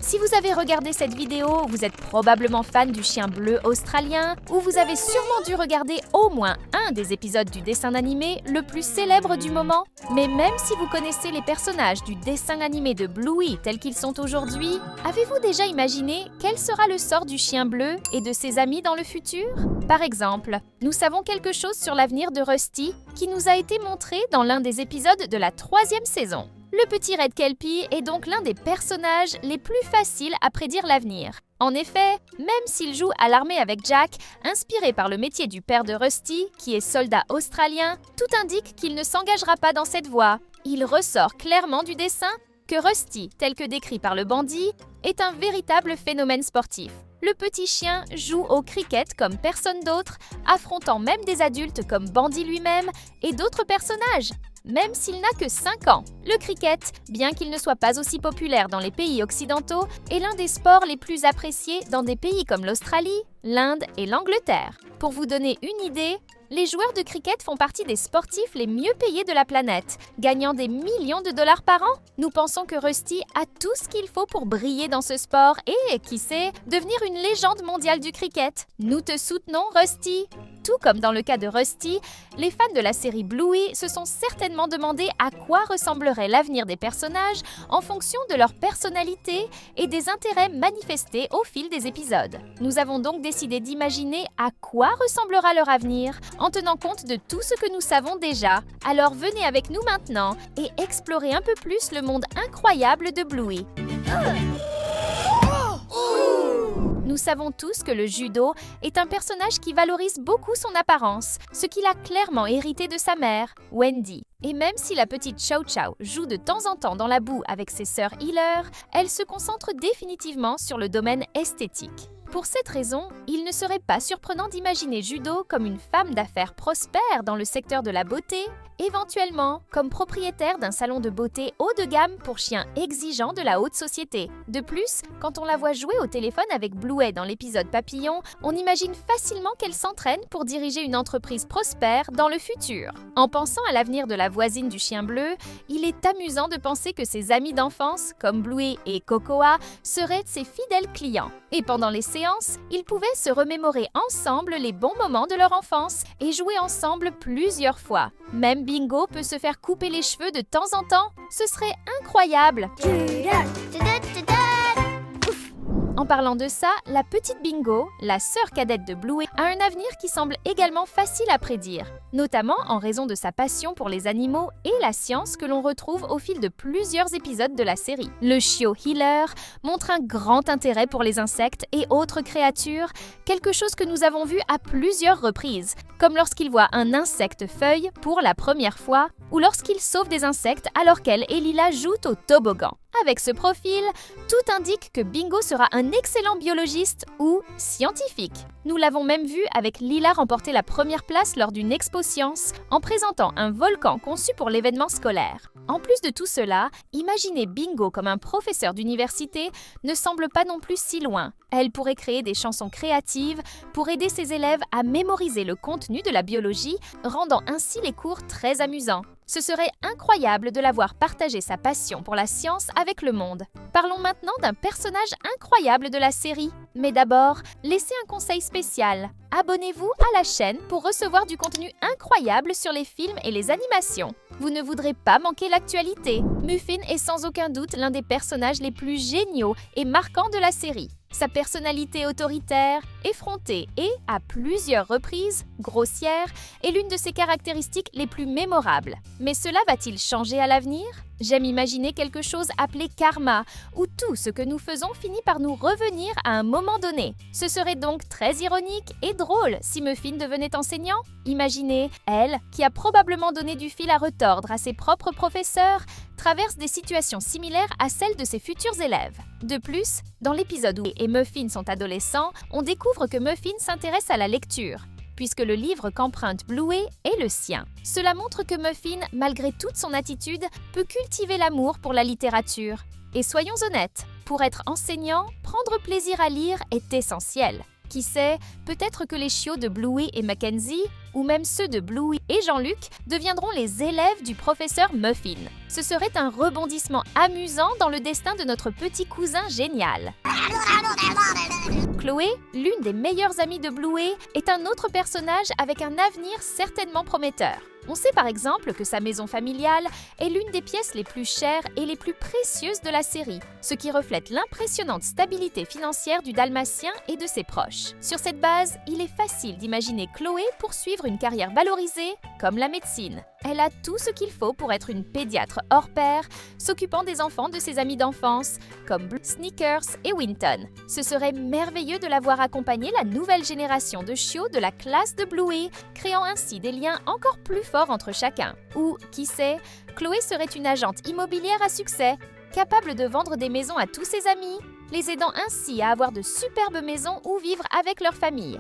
Si vous avez regardé cette vidéo, vous êtes probablement fan du chien bleu australien ou vous avez sûrement dû regarder au moins un des épisodes du dessin animé le plus célèbre du moment. Mais même si vous connaissez les personnages du dessin animé de Bluey tels qu'ils sont aujourd'hui, avez-vous déjà imaginé quel sera le sort du chien bleu et de ses amis dans le futur? Par exemple, nous savons quelque chose sur l'avenir de Rusty qui nous a été montré dans l'un des épisodes de la 3e saison. Le petit Red Kelpie est donc l'un des personnages les plus faciles à prédire l'avenir. En effet, même s'il joue à l'armée avec Jack, inspiré par le métier du père de Rusty, qui est soldat australien, tout indique qu'il ne s'engagera pas dans cette voie. Il ressort clairement du dessin que Rusty, tel que décrit par le bandit, est un véritable phénomène sportif. Le petit chien joue au cricket comme personne d'autre, affrontant même des adultes comme Bandy lui-même et d'autres personnages. Même s'il n'a que 5 ans. Le cricket, bien qu'il ne soit pas aussi populaire dans les pays occidentaux, est l'un des sports les plus appréciés dans des pays comme l'Australie, l'Inde et l'Angleterre. Pour vous donner une idée, les joueurs de cricket font partie des sportifs les mieux payés de la planète, gagnant des millions de dollars par an. Nous pensons que Rusty a tout ce qu'il faut pour briller dans ce sport et, qui sait, devenir une légende mondiale du cricket. Nous te soutenons, Rusty! Tout comme dans le cas de Rusty, les fans de la série Bluey se sont certainement demandé à quoi ressemblerait l'avenir des personnages en fonction de leur personnalité et des intérêts manifestés au fil des épisodes. Nous avons donc décidé d'imaginer à quoi ressemblera leur avenir en tenant compte de tout ce que nous savons déjà. Alors venez avec nous maintenant et explorez un peu plus le monde incroyable de Bluey. Nous savons tous que le judo est un personnage qui valorise beaucoup son apparence, ce qu'il a clairement hérité de sa mère, Wendy. Et même si la petite Chow Chow joue de temps en temps dans la boue avec ses sœurs Healer, elle se concentre définitivement sur le domaine esthétique. Pour cette raison, il ne serait pas surprenant d'imaginer Judo comme une femme d'affaires prospère dans le secteur de la beauté, éventuellement comme propriétaire d'un salon de beauté haut de gamme pour chiens exigeants de la haute société. De plus, quand on la voit jouer au téléphone avec Bluey dans l'épisode Papillon, on imagine facilement qu'elle s'entraîne pour diriger une entreprise prospère dans le futur. En pensant à l'avenir de la voisine du chien bleu, il est amusant de penser que ses amis d'enfance, comme Bluey et Cocoa, seraient ses fidèles clients. Et pendant les séances, ils pouvaient se remémorer ensemble les bons moments de leur enfance et jouer ensemble plusieurs fois. Même Bingo peut se faire couper les cheveux de temps en temps. Ce serait incroyable! En parlant de ça, la petite Bingo, la sœur cadette de Bluey, a un avenir qui semble également facile à prédire, notamment en raison de sa passion pour les animaux et la science que l'on retrouve au fil de plusieurs épisodes de la série. Le chiot Healer montre un grand intérêt pour les insectes et autres créatures, quelque chose que nous avons vu à plusieurs reprises, comme lorsqu'il voit un insecte-feuille pour la première fois, ou lorsqu'il sauve des insectes alors qu'elle et Lila jouent au toboggan. Avec ce profil, tout indique que Bingo sera un excellent biologiste ou scientifique. Nous l'avons même vu avec Lila remporter la première place lors d'une expo science en présentant un volcan conçu pour l'événement scolaire. En plus de tout cela, imaginer Bingo comme un professeur d'université ne semble pas non plus si loin. Elle pourrait créer des chansons créatives pour aider ses élèves à mémoriser le contenu de la biologie, rendant ainsi les cours très amusants. Ce serait incroyable de la voir partager sa passion pour la science avec le monde. Parlons maintenant d'un personnage incroyable de la série. Mais d'abord, laissez un conseil spécial. Abonnez-vous à la chaîne pour recevoir du contenu incroyable sur les films et les animations. Vous ne voudrez pas manquer l'actualité. Muffin est sans aucun doute l'un des personnages les plus géniaux et marquants de la série. Sa personnalité autoritaire, effrontée et, à plusieurs reprises, grossière, est l'une de ses caractéristiques les plus mémorables. Mais cela va-t-il changer à l'avenir ? J'aime imaginer quelque chose appelé karma, où tout ce que nous faisons finit par nous revenir à un moment donné. Ce serait donc très ironique et drôle si Muffin devenait enseignant. Imaginez, elle, qui a probablement donné du fil à retordre à ses propres professeurs, traverse des situations similaires à celles de ses futurs élèves. De plus, dans l'épisode où et Muffin sont adolescents, on découvre que Muffin s'intéresse à la lecture, puisque le livre qu'emprunte Bluey est le sien. Cela montre que Muffin, malgré toute son attitude, peut cultiver l'amour pour la littérature. Et soyons honnêtes, pour être enseignant, prendre plaisir à lire est essentiel. Qui sait, peut-être que les chiots de Bluey et Mackenzie, ou même ceux de Bluey et Jean-Luc deviendront les élèves du professeur Muffin. Ce serait un rebondissement amusant dans le destin de notre petit cousin génial. Chloé, l'une des meilleures amies de Bluey, est un autre personnage avec un avenir certainement prometteur. On sait par exemple que sa maison familiale est l'une des pièces les plus chères et les plus précieuses de la série, ce qui reflète l'impressionnante stabilité financière du Dalmatien et de ses proches. Sur cette base, il est facile d'imaginer Chloé poursuivre une carrière valorisée comme la médecine. Elle a tout ce qu'il faut pour être une pédiatre hors pair, s'occupant des enfants de ses amis d'enfance, comme Sneakers et Winton. Ce serait merveilleux de la voir accompagner la nouvelle génération de chiots de la classe de Bluey, créant ainsi des liens encore plus forts entre chacun. Ou, qui sait, Chloé serait une agente immobilière à succès, capable de vendre des maisons à tous ses amis, les aidant ainsi à avoir de superbes maisons où vivre avec leur famille.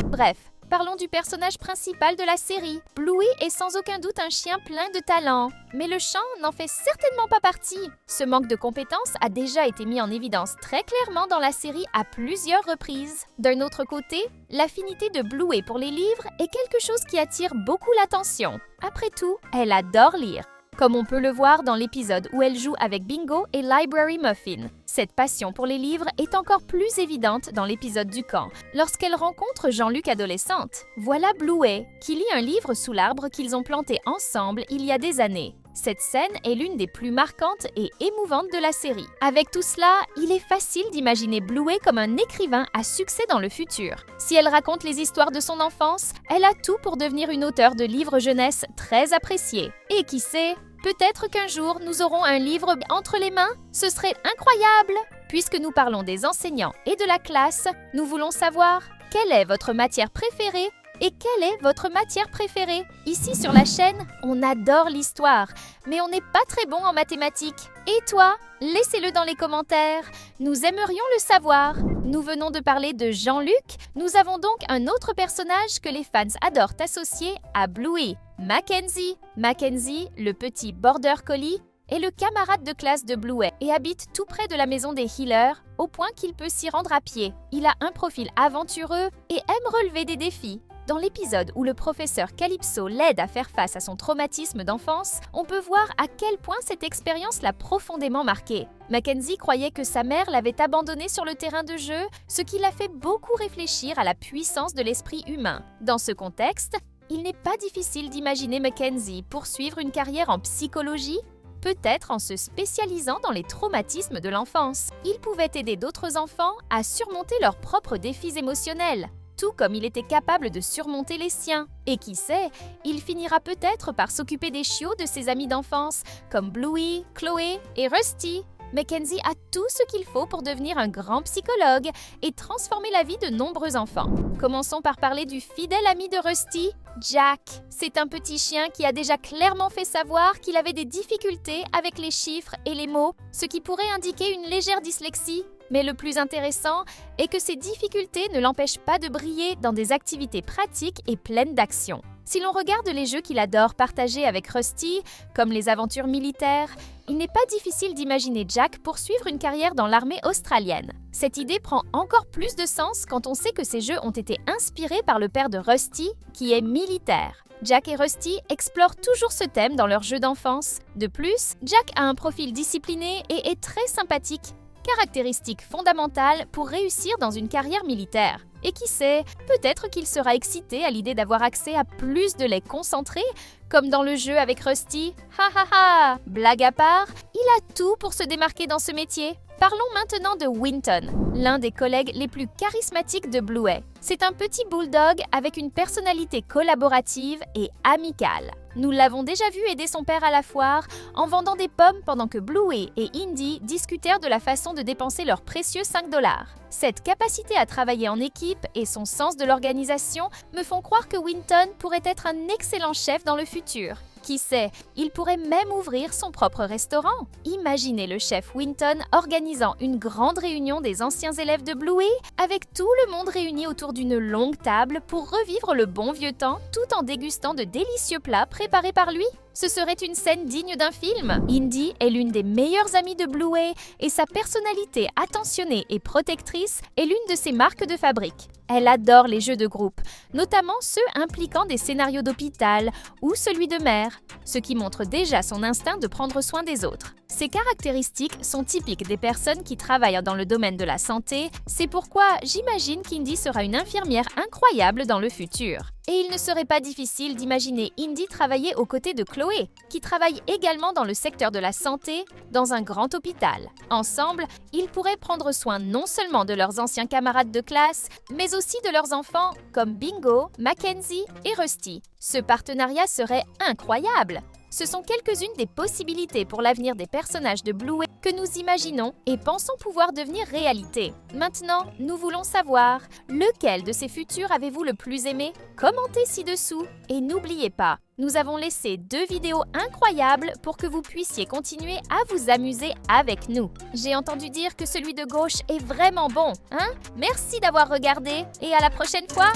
Bref. Parlons du personnage principal de la série. Bluey est sans aucun doute un chien plein de talent, mais le chant n'en fait certainement pas partie. Ce manque de compétences a déjà été mis en évidence très clairement dans la série à plusieurs reprises. D'un autre côté, l'affinité de Bluey pour les livres est quelque chose qui attire beaucoup l'attention. Après tout, elle adore lire, comme on peut le voir dans l'épisode où elle joue avec Bingo et Library Muffin. Cette passion pour les livres est encore plus évidente dans l'épisode du camp, lorsqu'elle rencontre Jean-Luc adolescente. Voilà Bluey, qui lit un livre sous l'arbre qu'ils ont planté ensemble il y a des années. Cette scène est l'une des plus marquantes et émouvantes de la série. Avec tout cela, il est facile d'imaginer Bluey comme un écrivain à succès dans le futur. Si elle raconte les histoires de son enfance, elle a tout pour devenir une auteure de livres jeunesse très appréciée. Et qui sait, peut-être qu'un jour, nous aurons un livre entre les mains. Ce serait incroyable! Puisque nous parlons des enseignants et de la classe, nous voulons savoir quelle est votre matière préférée et quelle est votre matière préférée. Ici sur la chaîne, on adore l'histoire, mais on n'est pas très bon en mathématiques. Et toi? Laissez-le dans les commentaires. Nous aimerions le savoir. Nous venons de parler de Jean-Luc. Nous avons donc un autre personnage que les fans adorent associer à Bluey. Mackenzie. Mackenzie, le petit border collie, est le camarade de classe de Bluey et habite tout près de la maison des Healers, au point qu'il peut s'y rendre à pied. Il a un profil aventureux et aime relever des défis. Dans l'épisode où le professeur Calypso l'aide à faire face à son traumatisme d'enfance, on peut voir à quel point cette expérience l'a profondément marqué. Mackenzie croyait que sa mère l'avait abandonné sur le terrain de jeu, ce qui l'a fait beaucoup réfléchir à la puissance de l'esprit humain. Dans ce contexte, il n'est pas difficile d'imaginer Mackenzie poursuivre une carrière en psychologie, peut-être en se spécialisant dans les traumatismes de l'enfance. Il pouvait aider d'autres enfants à surmonter leurs propres défis émotionnels, tout comme il était capable de surmonter les siens. Et qui sait, il finira peut-être par s'occuper des chiots de ses amis d'enfance, comme Bluey, Chloé et Rusty. Mackenzie a tout ce qu'il faut pour devenir un grand psychologue et transformer la vie de nombreux enfants. Commençons par parler du fidèle ami de Rusty, Jack. C'est un petit chien qui a déjà clairement fait savoir qu'il avait des difficultés avec les chiffres et les mots, ce qui pourrait indiquer une légère dyslexie. Mais le plus intéressant est que ces difficultés ne l'empêchent pas de briller dans des activités pratiques et pleines d'action. Si l'on regarde les jeux qu'il adore partager avec Rusty, comme les aventures militaires, il n'est pas difficile d'imaginer Jack poursuivre une carrière dans l'armée australienne. Cette idée prend encore plus de sens quand on sait que ces jeux ont été inspirés par le père de Rusty, qui est militaire. Jack et Rusty explorent toujours ce thème dans leurs jeux d'enfance. De plus, Jack a un profil discipliné et est très sympathique, caractéristique fondamentale pour réussir dans une carrière militaire. Et qui sait, peut-être qu'il sera excité à l'idée d'avoir accès à plus de lait concentré, comme dans le jeu avec Rusty. Ha ha ha! Blague à part, il a tout pour se démarquer dans ce métier. Parlons maintenant de Winton, l'un des collègues les plus charismatiques de Bluey. C'est un petit bulldog avec une personnalité collaborative et amicale. Nous l'avons déjà vu aider son père à la foire en vendant des pommes pendant que Bluey et Indy discutèrent de la façon de dépenser leurs précieux 5 $. Cette capacité à travailler en équipe et son sens de l'organisation me font croire que Winton pourrait être un excellent chef dans le futur. Qui sait, il pourrait même ouvrir son propre restaurant. Imaginez le chef Winton organisant une grande réunion des anciens élèves de Bluey, avec tout le monde réuni autour d'une longue table pour revivre le bon vieux temps tout en dégustant de délicieux plats préparés par lui. Ce serait une scène digne d'un film. Indy est l'une des meilleures amies de Bluey et sa personnalité attentionnée et protectrice est l'une de ses marques de fabrique. Elle adore les jeux de groupe, notamment ceux impliquant des scénarios d'hôpital ou celui de mère, ce qui montre déjà son instinct de prendre soin des autres. Ces caractéristiques sont typiques des personnes qui travaillent dans le domaine de la santé, c'est pourquoi j'imagine qu'Indy sera une infirmière incroyable dans le futur. Et il ne serait pas difficile d'imaginer Indy travailler aux côtés de Chloé, qui travaille également dans le secteur de la santé, dans un grand hôpital. Ensemble, ils pourraient prendre soin non seulement de leurs anciens camarades de classe, mais aussi de leurs enfants comme Bingo, Mackenzie et Rusty. Ce partenariat serait incroyable! Ce sont quelques-unes des possibilités pour l'avenir des personnages de Bluey que nous imaginons et pensons pouvoir devenir réalité. Maintenant, nous voulons savoir, lequel de ces futurs avez-vous le plus aimé? Commentez ci-dessous et n'oubliez pas, nous avons laissé 2 vidéos incroyables pour que vous puissiez continuer à vous amuser avec nous. J'ai entendu dire que celui de gauche est vraiment bon, hein? Merci d'avoir regardé et à la prochaine fois!